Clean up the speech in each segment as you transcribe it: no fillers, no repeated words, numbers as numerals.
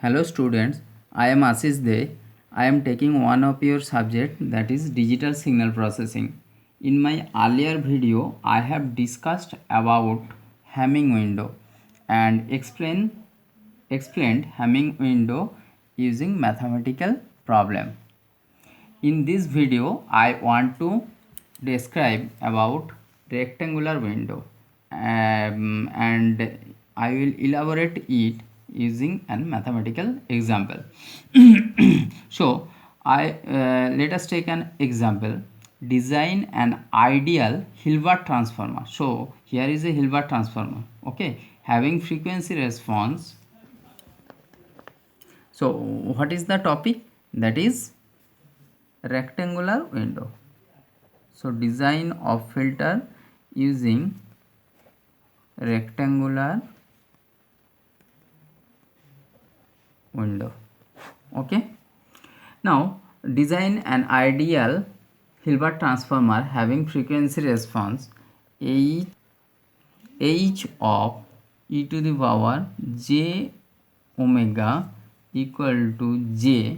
Hello students, I am Ashish De. I am taking one of your subject, that is digital signal processing. In my earlier video, I have discussed about Hamming window and explained Hamming window using mathematical problem. In this video, I want to describe about rectangular window, and I will elaborate it using a mathematical example. So, let us take an example. Design an ideal Hilbert transformer. So, here is a Hilbert transformer. Okay, having frequency response. So, what is the topic? That is rectangular window. So design of filter using rectangular window. Okay, now design an ideal Hilbert transformer having frequency response h of e to the power j omega equal to j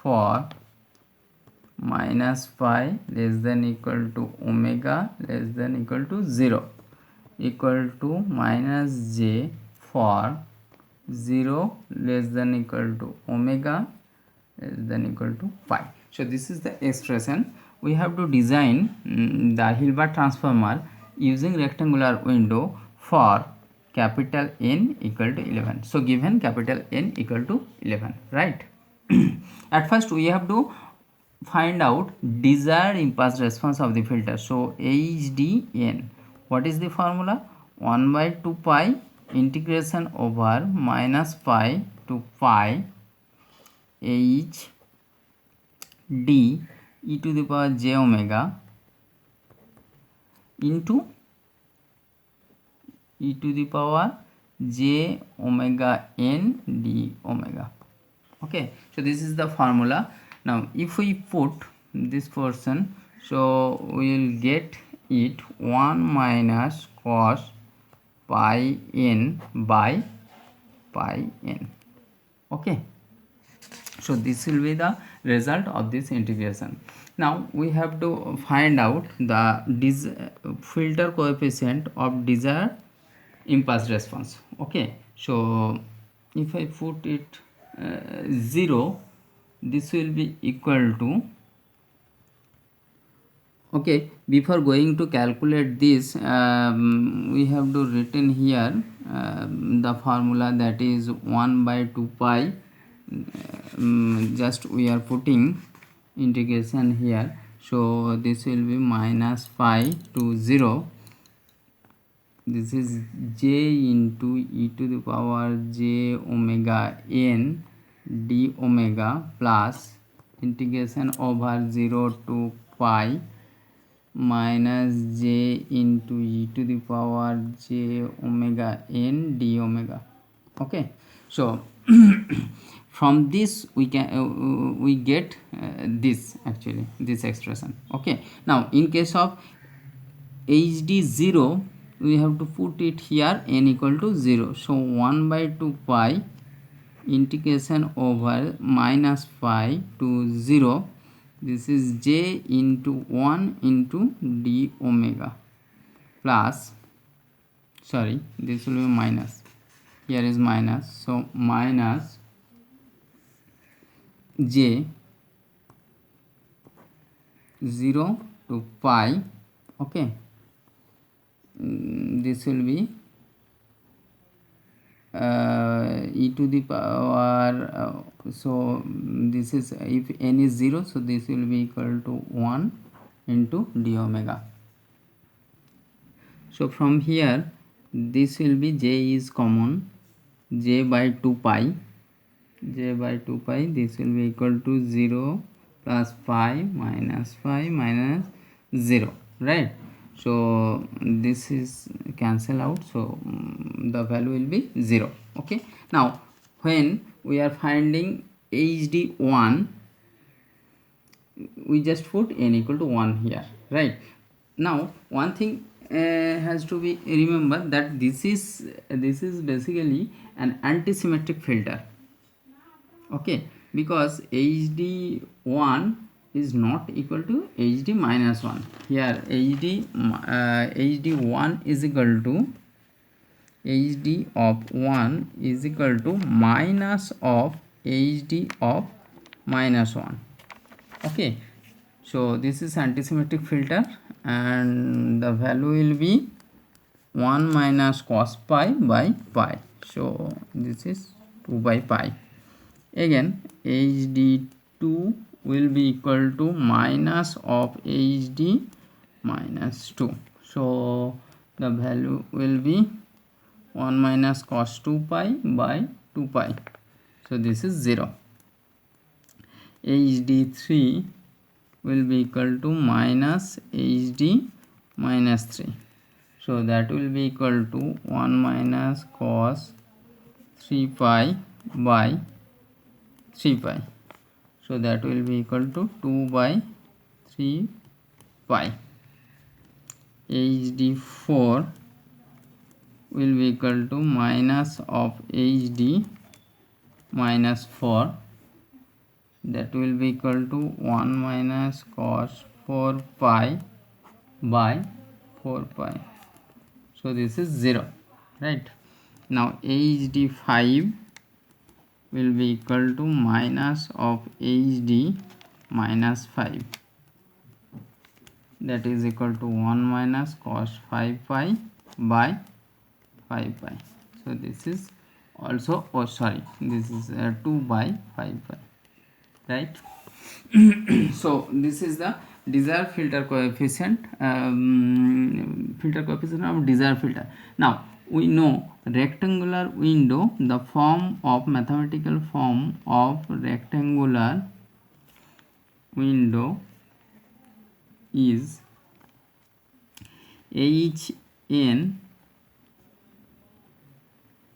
for minus pi less than equal to omega less than equal to 0 equal to minus j for 0 less than equal to omega less than equal to pi. So this is the expression. We have to design the Hilbert transformer using rectangular window for capital N equal to 11. So given capital N equal to 11, right? At first we have to find out desired impulse response of the filter. So HDN, what is the formula? 1 by 2 pi integration over minus pi to pi h d e to the power j omega into e to the power j omega n d omega. Okay, so this is the formula. Now if we put this portion, so we will get it 1 minus cos pi n by pi n. Okay, so this will be the result of this integration. Now we have to find out the filter coefficient of desired impulse response. Okay, so if I put it 0, this will be equal to, okay, before going to calculate this, we have to written here the formula, that is 1 by 2 pi. Just we are putting integration here, so this will be minus pi to 0. This is j into e to the power j omega n d omega plus integration over 0 to pi minus j into e to the power j omega n d omega. Okay, so from this we can we get this expression. Okay, now in case of hd 0, we have to put it here n equal to 0. So 1 by 2 pi integration over minus pi to 0. This is j into 1 into d omega plus, sorry, this will be minus, here is minus, so minus j 0 to pi. Okay, this will be e to the power, so this is, if n is 0, so this will be equal to 1 into d omega. So from here this will be, j is common, j by 2 pi, this will be equal to 0 plus pi minus 0, right? So this is cancel out, so the value will be 0. Okay, now when we are finding hd1, we just put n equal to 1 here, right? Now one thing has to be remember, that this is basically an antisymmetric filter. okay, because hd1 is not equal to hd minus 1. Here hd1 is equal to hd of 1 is equal to minus of hd of minus 1. Okay, so this is antisymmetric filter and the value will be 1 minus cos pi by pi. So this is 2 by pi. Again hd2 will be equal to minus of hd minus 2. So the value will be 1 minus cos 2 pi by 2 pi. So this is 0. hd3 will be equal to minus hd minus 3. So that will be equal to 1 minus cos 3 pi by 3 pi. So that will be equal to 2 by 3 pi. hd4 will be equal to minus of hd minus 4. That will be equal to 1 minus cos 4 pi by 4 pi. So this is 0, right? Now hd5 will be equal to minus of hd minus 5. That is equal to 1 minus cos 5 pi by 5 pi. So this is also, oh sorry, this is 2 by 5 pi, right? So this is the desired filter coefficient, of desired filter. Now we know rectangular window, the form of mathematical form of rectangular window is hn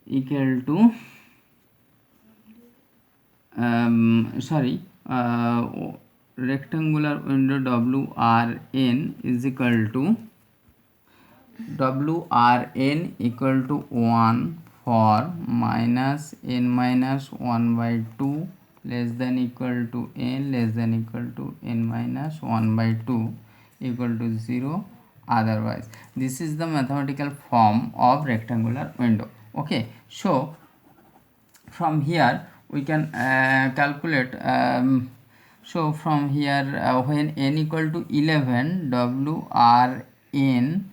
equal to rectangular window WRN is equal to WRN equal to 1 for minus n minus 1 by 2 less than equal to n less than equal to n minus 1 by 2 equal to 0 otherwise. This is the mathematical form of rectangular window. Okay, so from here we can calculate, so from here when n equal to 11 WRN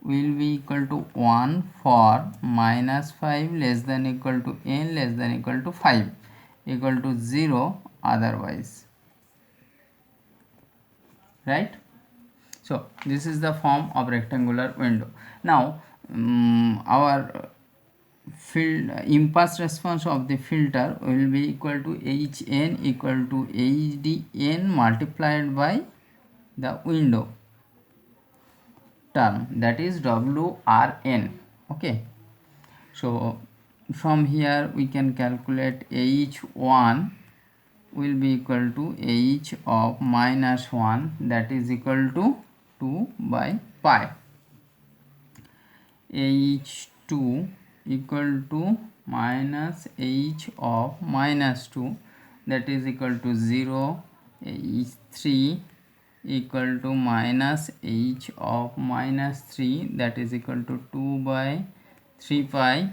will be equal to 1 for minus 5 less than equal to n less than equal to 5 equal to 0 otherwise, right? So this is the form of rectangular window. Now our impulse response of the filter will be equal to hn equal to hdn multiplied by the window term, that is WRN. Okay, so from here we can calculate h1 will be equal to h of minus 1, that is equal to 2 by pi. h2 equal to minus h of minus 2, that is equal to 0. h3 equal to minus h of minus 3, that is equal to 2 by 3 pi,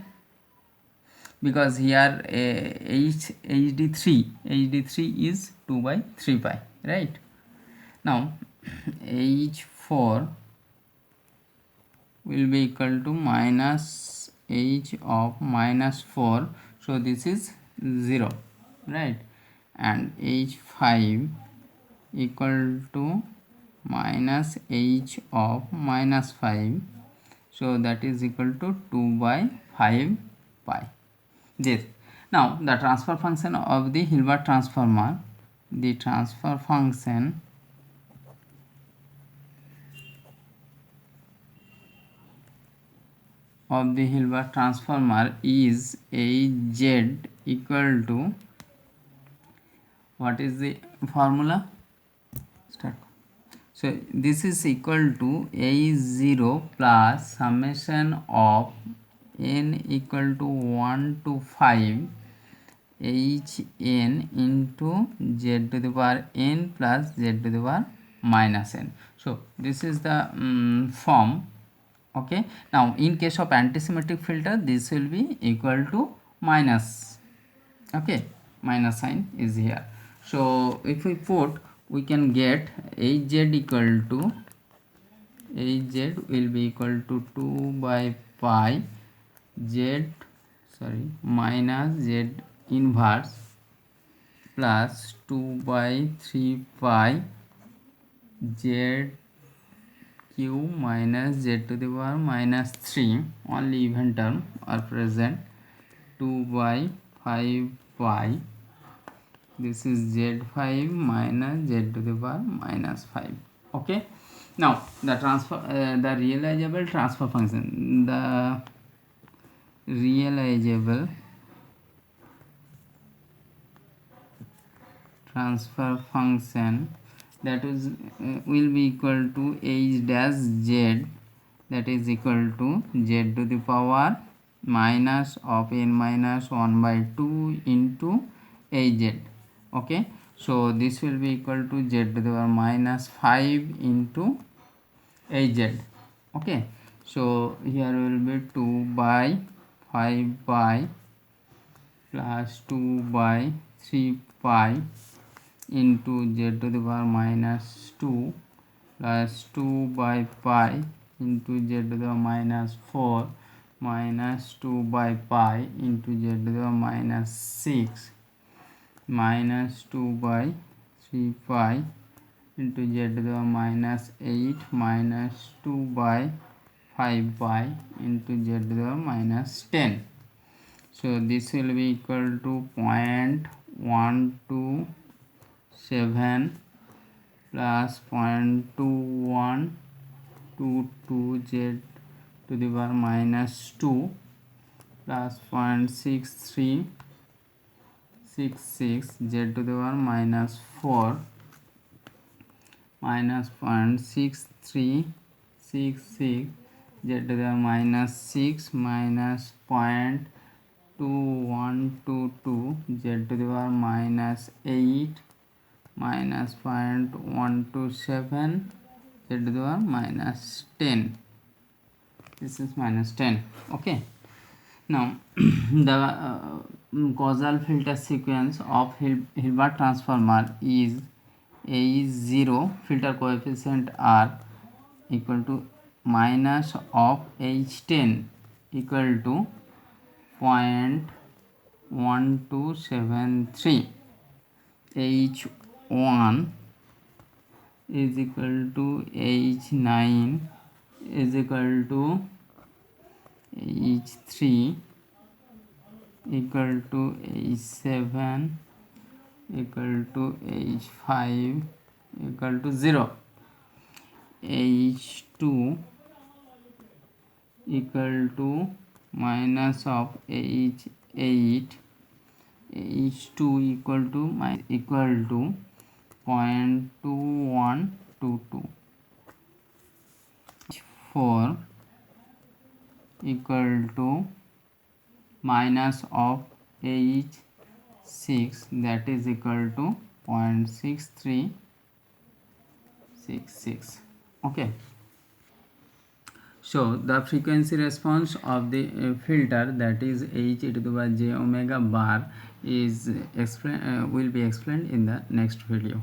because here hd3 is 2 by 3 pi, right? Now h4 will be equal to minus h of minus 4, so this is 0, right? And h5 equal to minus h of minus 5, so that is equal to 2 by 5 pi. This. Now the transfer function of the Hilbert transformer, the transfer function of the Hilbert transformer is Az equal to, what is the formula? Start. So this is equal to A0 plus summation of n equal to 1 to 5 hn into z to the power n plus z to the power minus n. So this is the form. Okay, now in case of antisymmetric filter, this will be equal to minus. Okay, minus sign is here. So if we put, we can get hz equal to, hz will be equal to 2 by pi minus z inverse plus 2 by 3 pi z cube minus z to the power minus 3, only even term are present, 2 by 5 pi, this is z5 minus z to the power minus 5. Okay, now the the realizable transfer function, the realizable transfer function, that is will be equal to h dash z, that is equal to z to the power minus of n minus 1 by 2 into hz. Okay, so this will be equal to z to the power minus 5 into hz. Okay, so here will be 2 by 5 pi plus 2 by 3 pi into z to the power minus 2 plus 2 by pi into z to the power minus 4 minus 2 by pi into z to the power minus 6 minus 2 by 3 pi into z to the power minus 8 minus 2 by 5 pi into z to the power minus 10. So this will be equal to 0.127 plus 0.2122 z to the power minus 2 plus 0.6366 z to the power minus 4 minus 0.6366 z to the power minus 6 minus 0.2122 z to the power minus 8 minus 0.127 z to the power minus 10. This is minus 10. Okay, now the causal filter sequence of Hilbert transformer is H0 filter coefficient R equal to minus of H10 equal to 0.1273, H1 is equal to H9 is equal to H3 equal to H7 equal to H5 equal to 0, H2 equal to minus of H8, H2 equal to 0.2122, H4 equal to minus of H6, that is equal to 0.6366. Okay, so the frequency response of the filter, that is h to the power j omega bar, is will be explained in the next video.